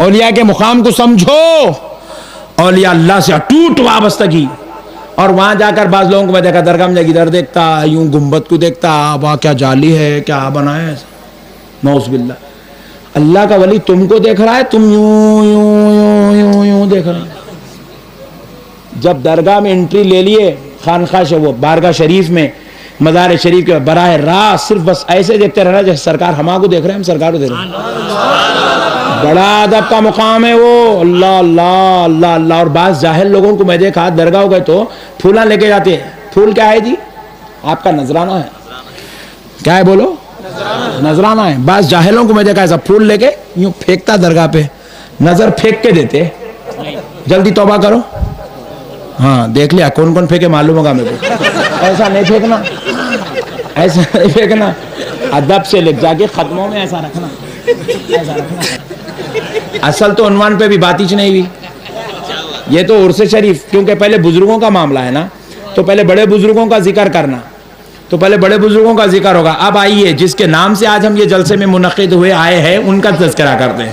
اولیاء کے مقام کو سمجھو، اولیاء اللہ سے اٹوٹ وابستگی. اور وہاں جا کر بعض لوگوں کو میں دیکھا درگاہ میں ادھر دیکھتا، یوں گنبد کو دیکھتا، واہ کیا جالی ہے، کیا بنا ہے، نعوذ باللہ. اللہ کا ولی تم کو دیکھ رہا ہے، تم یوں یوں یوں یوں یوں دیکھ رہے ہیں. جب درگاہ میں انٹری لے لیے، خانقاہ وہ بارگاہ شریف میں، مزار شریف کے براہ راست صرف بس ایسے دیکھتے رہنا جیسے سرکار ہما کو دیکھ رہے ہیں، ہم سرکار کو دیکھ رہے ہیں. بڑا ادب کا مقام ہے وہ. اللہ اللہ اللہ اللہ. اور بعض جاہل لوگوں کو میں دیکھا درگاہ ہو گئے تو پھولاں لے کے جاتے ہیں. پھول کیا ہے جی؟ آپ کا نذرانہ ہے. کیا ہے بولو؟ نذرانہ ہے. بعض جاہلوں کو میں دیکھا ایسا پھول لے کے یوں پھینکتا درگاہ پہ، نظر پھینک کے دیتے. جلدی توبہ کرو. ہاں دیکھ لیا کون کون پھینکے معلوم ہوگا میرے کو. ایسا نہیں پھینکنا، ایسا نہیں پھینکنا. ادب سے لکھ جا کے ختموں میں ایسا رکھنا، ایسا رکھنا. اصل تو عنوان پہ بھی بات ہی نہیں ہوئی. یہ تو عرس شریف، کیونکہ پہلے بزرگوں کا معاملہ ہے نا، تو پہلے بڑے بزرگوں کا ذکر کرنا، تو پہلے بڑے بزرگوں کا ذکر ہوگا. اب آئیے جس کے نام سے آج ہم یہ جلسے میں منعقد ہوئے آئے ہیں ان کا تذکرہ کرتے ہیں.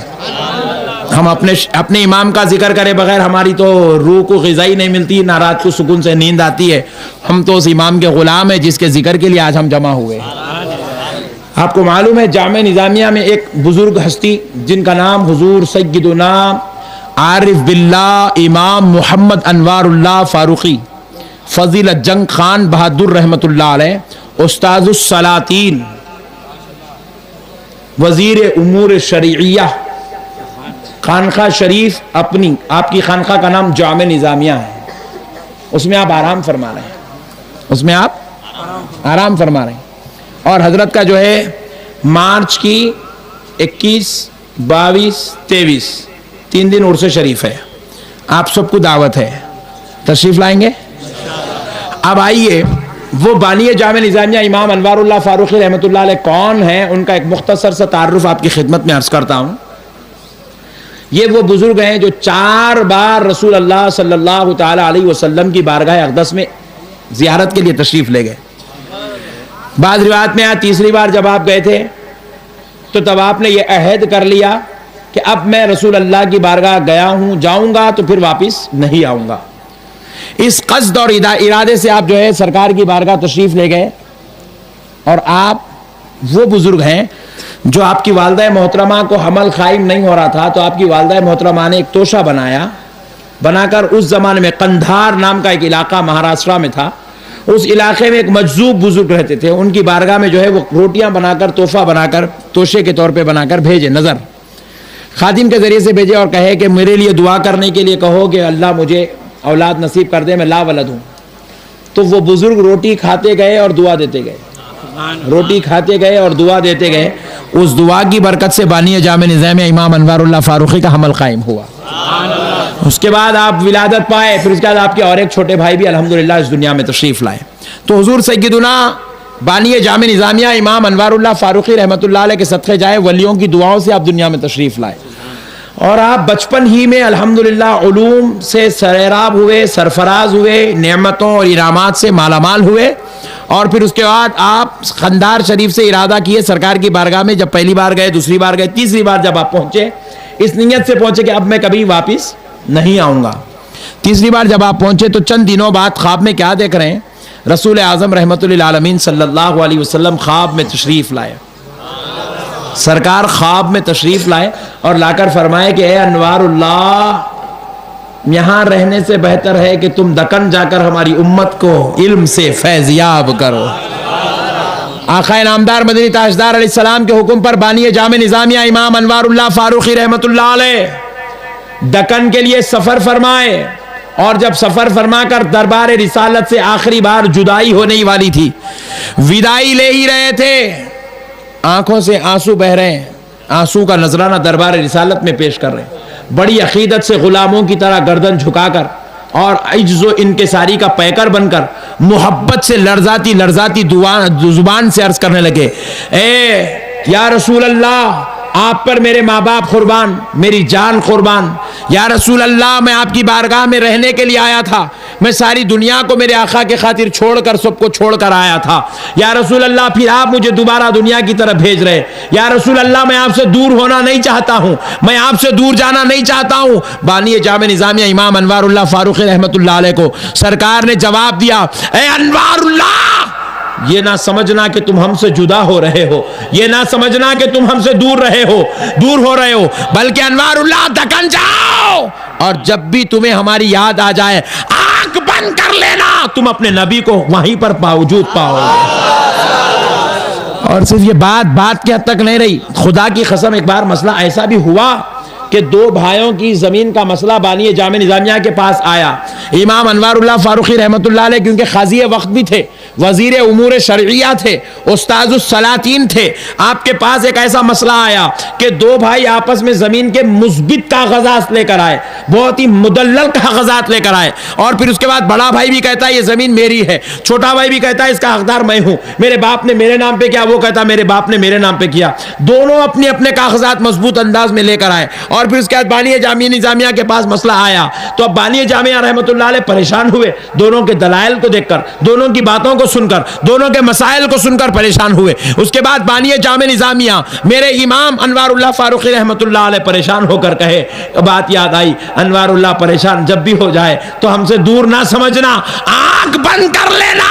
ہم اپنے امام کا ذکر کرے بغیر ہماری تو روح کو غذائی نہیں ملتی، نہ رات کو سکون سے نیند آتی ہے. ہم تو اس امام کے غلام ہیں جس کے ذکر کے لیے آج ہم جمع ہوئے. آپ کو معلوم ہے جامع نظامیہ میں ایک بزرگ ہستی جن کا نام حضور سیدنا عارف باللہ امام محمد انوار اللہ فاروقی فضیلت جنگ خان بہادر رحمت اللہ علیہ، استاذ السلاطین، وزیر امور شرعیہ، خانقاہ شریف اپنی آپ کی خانقاہ کا نام جامع نظامیہ ہے. اس میں آپ آرام فرما رہے ہیں، اس میں آپ آرام فرما رہے ہیں. اور حضرت کا جو ہے مارچ کی 21، 22، 23 3 دن عرس شریف ہے. آپ سب کو دعوت ہے، تشریف لائیں گے. اب آئیے وہ بانی جامع نظامیہ امام انوار اللہ فاروقی رحمۃ اللہ علیہ کون ہیں، ان کا ایک مختصر سا تعارف آپ کی خدمت میں عرض کرتا ہوں. یہ وہ بزرگ ہیں جو 4 بار رسول اللہ صلی اللہ تعالی علیہ وسلم کی بارگاہ اقدس میں زیارت کے لیے تشریف لے گئے. بعض روایت میں تیسری بار جب آپ گئے تھے تو تب آپ نے یہ عہد کر لیا کہ اب میں رسول اللہ کی بارگاہ گیا ہوں، جاؤں گا تو پھر واپس نہیں آؤں گا. اس قصد اور ارادے سے آپ جو ہے سرکار کی بارگاہ تشریف لے گئے. اور آپ وہ بزرگ ہیں جو آپ کی والدہ محترمہ کو حمل قائم نہیں ہو رہا تھا تو آپ کی والدہ محترمہ نے ایک توشہ بنا کر اس زمانے میں قندھار نام کا ایک علاقہ مہاراشٹرا میں تھا، اس علاقے میں ایک مجذوب بزرگ رہتے تھے. ان کی بارگاہ میں جو ہے وہ روٹیاں بنا کر تحفہ بنا کر توشے کے طور پہ بنا کر بھیجے، نظر خادم کے ذریعے سے بھیجے اور کہے کہ میرے لیے دعا کرنے کے لیے کہو کہ اللہ مجھے اولاد نصیب کر دے، میں لا ولد ہوں. تو وہ بزرگ روٹی کھاتے گئے اور دعا دیتے گئے، روٹی کھاتے گئے اور دعا دیتے گئے. اس دعا کی برکت سے بانی جامع نظامیہ امام انوار اللہ فاروقی کا حمل قائم ہوا. اس کے بعد آپ ولادت پائے، پھر اس کے بعد آپ کے اور ایک چھوٹے بھائی بھی الحمدللہ اس دنیا میں تشریف لائے. تو حضور سیدنا بانی جامع نظامیہ امام انوار اللہ فاروقی رحمت اللہ علیہ کے صدقے جائے ولیوں کی دعاؤں سے آپ دنیا میں تشریف لائے. اور آپ بچپن ہی میں الحمدللہ علوم سے سرعراب ہوئے، سرفراز ہوئے، نعمتوں اور انعامات سے مالا مال ہوئے. اور پھر اس کے بعد آپ قندھار شریف سے ارادہ کیے سرکار کی بارگاہ میں. جب پہلی بار گئے، دوسری بار گئے، تیسری بار جب آپ پہنچے اس نیت سے پہنچے کہ اب میں کبھی واپس نہیں آؤں گا. تیسری بار جب آپ پہنچے تو چند دنوں بعد خواب میں کیا دیکھ رہے ہیں؟ رسول اعظم رحمت للعالمین صلی اللہ علیہ وسلم خواب میں تشریف لائے. سرکار خواب میں تشریف لائے اور لا کر فرمائے کہ اے انوار اللہ، یہاں رہنے سے بہتر ہے کہ تم دکن جا کر ہماری امت کو علم سے فیضیاب کرو. آقا نامدار مدنی تاجدار علیہ السلام کے حکم پر بانی جامع نظامیہ امام انوار اللہ فاروقی رحمت اللہ علیہ دکن کے لیے سفر فرمائے. اور جب سفر فرما کر دربار رسالت سے آخری بار جدائی ہونے والی تھی، ودائی لے ہی رہے تھے، آنکھوں سے آنسو بہ رہے ہیں، آنسو کا نذرانہ دربار رسالت میں پیش کر رہے ہیں، بڑی عقیدت سے غلاموں کی طرح گردن جھکا کر اور عجز و انکساری کا پیکر بن کر محبت سے لرزاتی لرزاتی زبان سے عرض کرنے لگے، اے یا رسول اللہ، آپ پر میرے ماں باپ قربان، میری جان قربان. یا رسول اللہ، میں آپ کی بارگاہ میں رہنے کے لیے آیا تھا، میں ساری دنیا کو میرے آقا کے خاطر چھوڑ کر سب کو چھوڑ کر آیا تھا، یا رسول اللہ پھر آپ مجھے دوبارہ دنیا کی طرف بھیج رہے، یا رسول اللہ میں آپ سے دور ہونا نہیں چاہتا ہوں، میں آپ سے دور جانا نہیں چاہتا ہوں۔ بانی جامع نظامیہ امام انوار اللہ فاروقی رحمت اللہ علیہ کو سرکار نے جواب دیا، اے انوار اللہ، یہ نہ سمجھنا کہ تم ہم سے جدا ہو رہے ہو، یہ نہ سمجھنا کہ تم ہم سے دور ہو رہے ہو، بلکہ انوار اللہ دکن جاؤ، اور جب بھی تمہیں ہماری یاد آ جائے آنکھ بند کر لینا، تم اپنے نبی کو وہیں پر موجود پاؤ گے۔ اور صرف یہ بات کے حد تک نہیں رہی، خدا کی قسم ایک بار مسئلہ ایسا بھی ہوا کہ دو بھائیوں کی زمین کا مسئلہ بانی جامع نظامیہ کے پاس آیا۔ امام انوار اللہ فاروقی رحمت اللہ علیہ کیونکہ قاضی وقت بھی تھے، وزیر امور شرعیہ تھے، استاذ السلاطین تھے، آپ کے پاس ایک ایسا مسئلہ آیا کہ دو بھائی آپس میں زمین کے مثبت کاغذات لے کر آئے، بہت ہی مدلل کاغذات لے کر آئے، اور پھر اس کے بعد بڑا بھائی بھی کہتا ہے یہ زمین میری ہے، چھوٹا بھائی بھی کہتا ہے اس کا حقدار میں ہوں، میرے باپ نے میرے نام پہ کیا، وہ کہتا میرے باپ نے میرے نام پہ کیا، دونوں اپنے اپنے کاغذات مضبوط انداز میں لے کر آئے، اور پھر اس کے بعد بانی جامع نظامیہ کے پاس مسئلہ آیا، تو اب بانی جامعہ رحمت اللہ علیہ پریشان ہوئے، دونوں کے دلائل کو دیکھ کر، دونوں کی باتوں کو سن کر، دونوں کے مسائل کو سن کر پریشان ہوئے۔ اس کے بعد بانی جامع نظامیہ میرے امام انوار اللہ فاروقی رحمت اللہ علیہ پریشان ہو کر کہے، بات یاد آئی، انوار اللہ پریشان جب بھی ہو جائے تو ہم سے دور نہ سمجھنا، آنکھ بند کر لینا،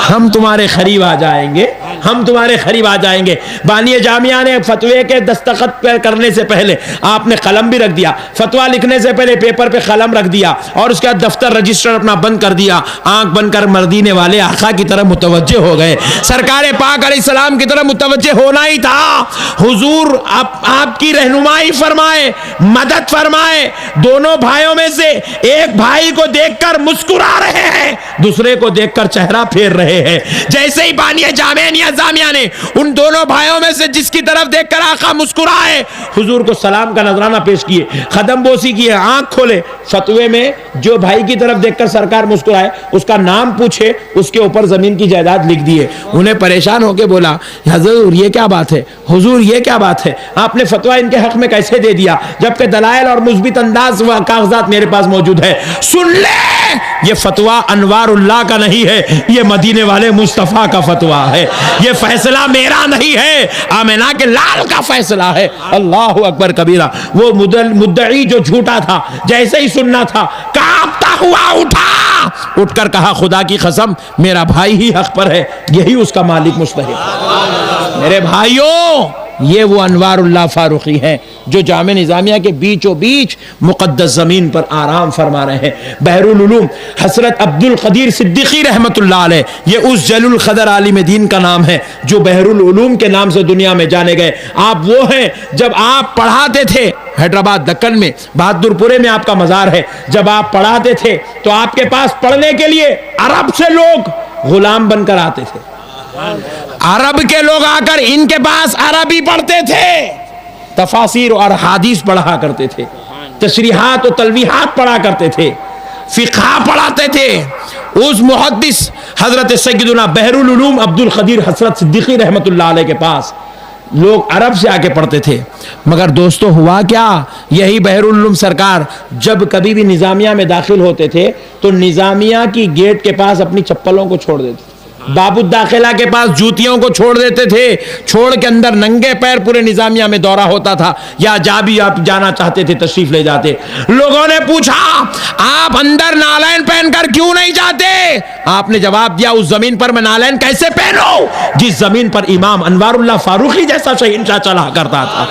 ہم تمہارے قریب آ جائیں گے، ہم تمہارے قریب آ جائیں گے۔ بانی جامعہ نے فتوے کے دستخط کرنے سے پہلے آپ نے قلم بھی رکھ دیا، فتویٰ لکھنے سے پہلے پیپر پہ قلم رکھ دیا، اور اس کے بعد دفتر رجسٹر اپنا بند کر دیا، آنکھ بند کر مدینے والے آقا کی طرف متوجہ ہو گئے، سرکار پاک علیہ السلام کی طرف متوجہ ہونا ہی تھا۔ حضور آپ کی رہنمائی فرمائے، مدد فرمائے، دونوں بھائیوں میں سے ایک بھائی کو دیکھ کر مسکرا رہے ہیں، دوسرے کو دیکھ کر چہرہ پھیر رہے ہیں۔ جیسے ہی بانی جامع نظامیہ نے ان دونوں بھائیوں میں سے جس کی طرف دیکھ کر آقا مسکرائے، حضور کو سلام کا نذرانہ پیش کیے، قدم بوسی کیے، آنکھ کھولے، فتوے میں جو بھائی کی طرف دیکھ کر سرکار مسکرائے اس کا نام پوچھے، اس کے اوپر زمین کی جائیداد لکھ دیے۔ انہیں پریشان ہو کے بولا، حضور یہ کیا بات ہے، حضور یہ کیا بات ہے، آپ نے فتویٰ ان کے حق میں کیسے دے دیا جبکہ دلائل اور مثبت انداز و کاغذات میرے پاس موجود ہے؟ سن لے، یہ فتویٰ انوار اللہ کا نہیں ہے، یہ مدینے والے مصطفیٰ کا فتویٰ ہے، یہ فیصلہ میرا نہیں ہے، آمنہ کے لال کا فیصلہ ہے۔ اللہ اکبر کبیرہ۔ وہ مدعی جو جھوٹا تھا جیسے ہی سننا تھا کانپتا ہوا اٹھ کر کہا، خدا کی قسم میرا بھائی ہی حق پر ہے، یہی اس کا مالک مستحق۔ میرے بھائیوں، یہ وہ انوار اللہ فاروقی ہیں جو جامع نظامیہ کے بیچوں بیچ مقدس زمین پر آرام فرما رہے ہیں۔ بحر العلوم حضرت عبد القدیر صدیقی رحمت اللہ علیہ، یہ اس جلیل القدر عالم دین کا نام ہے جو بحر العلوم کے نام سے دنیا میں جانے گئے۔ آپ وہ ہیں، جب آپ پڑھاتے تھے حیدرآباد دکن میں بہادر پورے میں آپ کا مزار ہے، جب آپ پڑھاتے تھے تو آپ کے پاس پڑھنے کے لیے عرب سے لوگ غلام بن کر آتے تھے، عرب کے لوگ آ کر ان کے پاس عربی پڑھتے تھے، تفاسیر اور حدیث پڑھا کرتے تھے، تشریحات و تلویحات پڑھا کرتے تھے، فقہ پڑھاتے تھے۔ اس محدث حضرت سیدنا بحر العلوم عبد القدیر حضرت صدیقی رحمت اللہ علیہ کے پاس لوگ عرب سے آ کے پڑھتے تھے۔ مگر دوستو ہوا کیا، یہی بحر العلوم سرکار جب کبھی بھی نظامیہ میں داخل ہوتے تھے تو نظامیہ کی گیٹ کے پاس اپنی چپلوں کو چھوڑ دیتے تھے، باب الداخلہ کے پاس جوتیوں کو چھوڑ دیتے تھے، چھوڑ کے اندر ننگے پیر پورے نظامیہ میں دورہ ہوتا تھا، یا بھی آپ جانا چاہتے تھے تشریف لے جاتے۔ لوگوں نے پوچھا آپ اندر نالین پہن کر کیوں نہیں جاتے؟ آپ نے جواب دیا، اس زمین پر میں نالین کیسے پہنوں جس زمین پر امام انوار اللہ فاروقی جیسا شہنشاہ چلا کرتا تھا،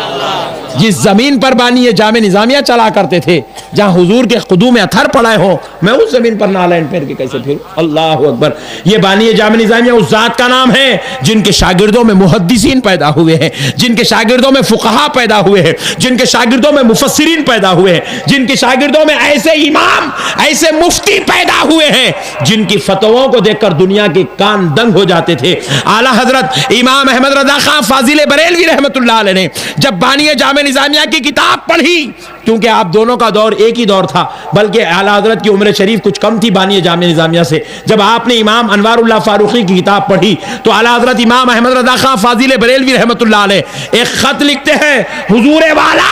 جس زمین پر بانی جامع نظامیہ چلا کرتے تھے، جہاں حضور کے قدوم اثر پڑے ہو، میں اس زمین پر نالین پہن کے کیسے پھروں؟ اللہ اکبر۔ یہ بانی جامع نظامیہ اس ذات کا نام ہے جن کے شاگردوں میں محدثین پیدا ہوئے ہیں، جن کے شاگردوں میں فقہا پیدا ہوئے ہیں، جن کے شاگردوں میں مفسرین پیدا ہوئے ہیں، جن کے شاگردوں میں ایسے امام، ایسے مفتی پیدا ہوئے ہیں جن کی فتووں کو دیکھ کر دنیا کے کان دنگ ہو جاتے تھے۔ اعلیٰ حضرت امام احمد رضا خان فاضل بریلوی رحمت اللہ علیہ نے جب بانی جامع نظامیہ کی کتاب پڑھی، کیونکہ آپ دونوں کا دور ایک ہی دور تھا، بلکہ اعلیٰ حضرت کی عمر شریف کچھ کم تھی بانی جامع نظامیہ سے، جب آپ نے امام انوار اللہ فاروقی کی کتاب پڑھی تو اعلیٰ حضرت امام احمد رضا خان فاضل بریلوی رحمت اللہ علیہ ایک خط لکھتے ہیں، حضور والا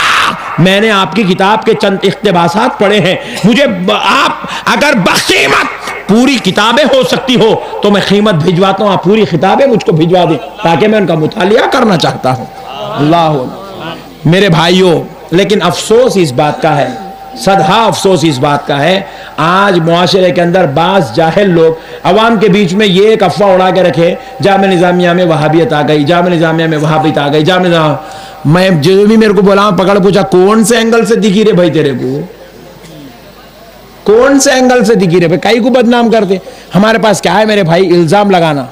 میں نے آپ کی کتاب کے چند اقتباسات پڑھے ہیں، مجھے آپ اگر بقیمت پوری کتابیں ہو سکتی ہو تو میں قیمت بھجواتا ہوں، آپ پوری کتابیں مجھ کو بھجوا دیں تاکہ میں ان کا مطالعہ کرنا چاہتا ہوں۔ اللہ میرے بھائیوں، لیکن افسوس اس بات کا ہے، صدہا افسوس اس بات کا ہے، آج معاشرے کے اندر بعض جاہل لوگ عوام کے بیچ میں یہ ایک افواہ اڑا کے رکھے، جامعہ نظامیہ میں وہابیت آ گئی، جامعہ نظامیہ میں وہابیت آ گئی، میں جو بھی میرے کو بولا پکڑ پوچھا کون سے اینگل سے دکھی رہے بھائی تیرے کو، کون سے اینگل سے دکھی رہے بھائی، کئی کو بدنام کرتے۔ ہمارے پاس کیا ہے میرے بھائی، الزام لگانا،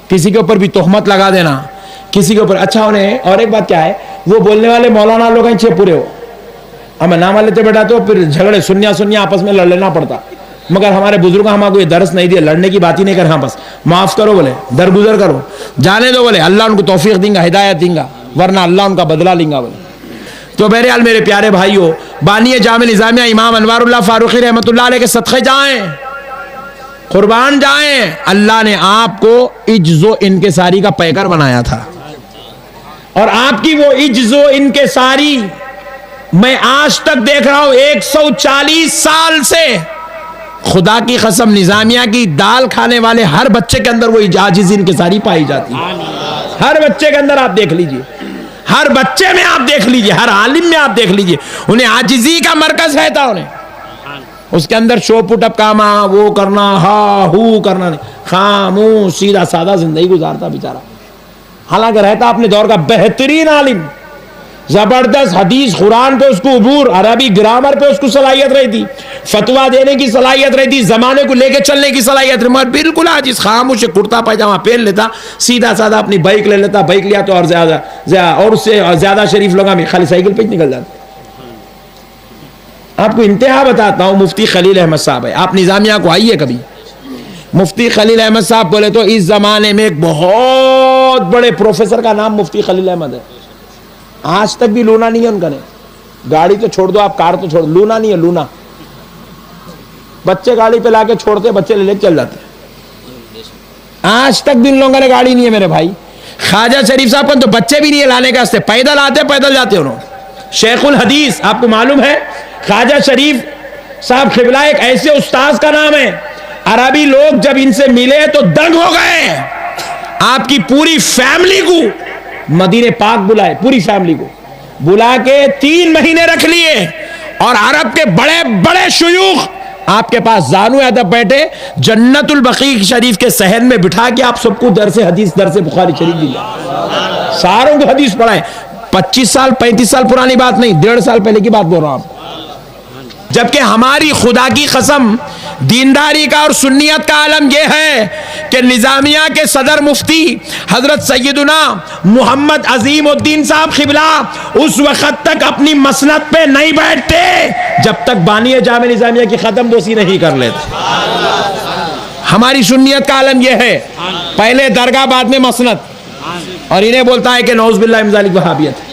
کسی کے اوپر بھی تہمت لگا دینا، کسی کے اوپر اچھا ہونے۔ اور ایک بات کیا ہے، وہ بولنے والے مولانا لوگ ہیں چھے پورے ہو، ہمیں نام لیتے بیٹھا تو پھر جھگڑے سنیا آپس میں لڑ لینا پڑتا، مگر ہمارے بزرگوں ہمارے کو یہ درس نہیں دیا، لڑنے کی بات ہی نہیں کر، ہاں بس معاف کرو بولے، درگزر کرو، جانے دو بولے، اللہ ان کو توفیق دیں گا، ہدایت دیں گا، ورنہ اللہ ان کا بدلہ لیں گا بولے۔ تو بہرحال میرے پیارے بھائیوں، بانی جامع نظامیہ امام انوار اللہ فاروقی رحمۃ اللہ علیہ کے صدقے جائیں، قربان جائیں، اللہ نے آپ کو عجز و انکساری کا پیکر بنایا تھا، اور آپ کی وہ عجز و انکساری میں آج تک دیکھ رہا ہوں 140 سال سے، خدا کی قسم نظامیہ کی دال کھانے والے ہر بچے کے اندر وہ عاجزی انکساری پائی جاتی ہے، ہر بچے کے اندر آپ دیکھ لیجئے، ہر بچے میں آپ دیکھ لیجئے، ہر عالم میں آپ دیکھ لیجئے، انہیں عاجزی کا مرکز رہتا، انہیں اس کے اندر شو پٹ اپ کاما وہ کرنا، ہا ہو کرنا نہیں، خاموش سیدھا سادہ زندگی گزارتا بیچارہ، حالانکہ رہتا اپنے دور کا بہترین عالم، زبردست حدیث قرآن پہ اس کو عبور، عربی گرامر پہ اس کو صلاحیت رہی تھی، فتویٰ دینے کی صلاحیت رہی تھی، زمانے کو لے کے چلنے کی صلاحیت رہی، مگر بالکل عاجز، خاموش کرتا پائجامہ پہن لیتا، سیدھا سادہ اپنی بائک لے لیتا، بائک لیا تو اور اس سے زیادہ شریف لوگ ہمیں خالی سائیکل پہ نکل جاتے۔ آپ کو انتہا بتاتا ہوں، مفتی خلیل احمد صاحب ہے، آپ نظامیہ کو آئیے کبھی، مفتی خلیل احمد صاحب بولے تو اس زمانے میں ایک بہت بڑے پروفیسر کا نام مفتی خلیل احمد ہے، آج تک بھی لونا نہیں ہے ان کا، نہیں گاڑی تو چھوڑ دو آپ، کار تو چھوڑ دو، لونا نہیں ہے، لونا بچے گاڑی پہ لا کے چھوڑتے، بچے لے چل جاتے، آج تک بھی ان لوگوں نے گاڑی نہیں ہے میرے بھائی۔ خواجہ شریف صاحب کو تو بچے بھی نہیں ہے لانے کا، پیدل آتے پیدل جاتے انہوں۔ شیخ الحدیث آپ کو معلوم ہے، خواجہ شریف صاحب قبلہ ایک ایسے استاذ کا نام ہے، عربی لوگ جب ان سے ملے تو دنگ ہو گئے، آپ کی پوری فیملی کو مدینے پاک بلائے، پوری فیملی کو بلا کے 3 مہینے رکھ لیے، اور عرب کے بڑے بڑے شیوخ آپ کے پاس زانو ادب بیٹھے، جنت البقیع شریف کے صحن میں بٹھا کے آپ سب کو درس حدیث، درس بخاری شریف دیا، ساروں کو حدیث پڑھائے، 25 سال 35 سال پرانی بات نہیں، 1.5 سال پہلے کی بات بول رہا ہوں۔ جبکہ ہماری خدا کی قسم دینداری کا اور سنیت کا عالم یہ ہے کہ نظامیہ کے صدر مفتی حضرت سیدنا محمد عظیم الدین صاحب قبلہ اس وقت تک اپنی مسند پہ نہیں بیٹھتے جب تک بانی جامع نظامیہ کی ختم دوسی نہیں کر لیتے۔ ہماری سنیت کا عالم یہ ہے، پہلے درگاہ بعد میں مسند، اور انہیں بولتا ہے کہ نعوذ باللہ من ذالک وہابیت۔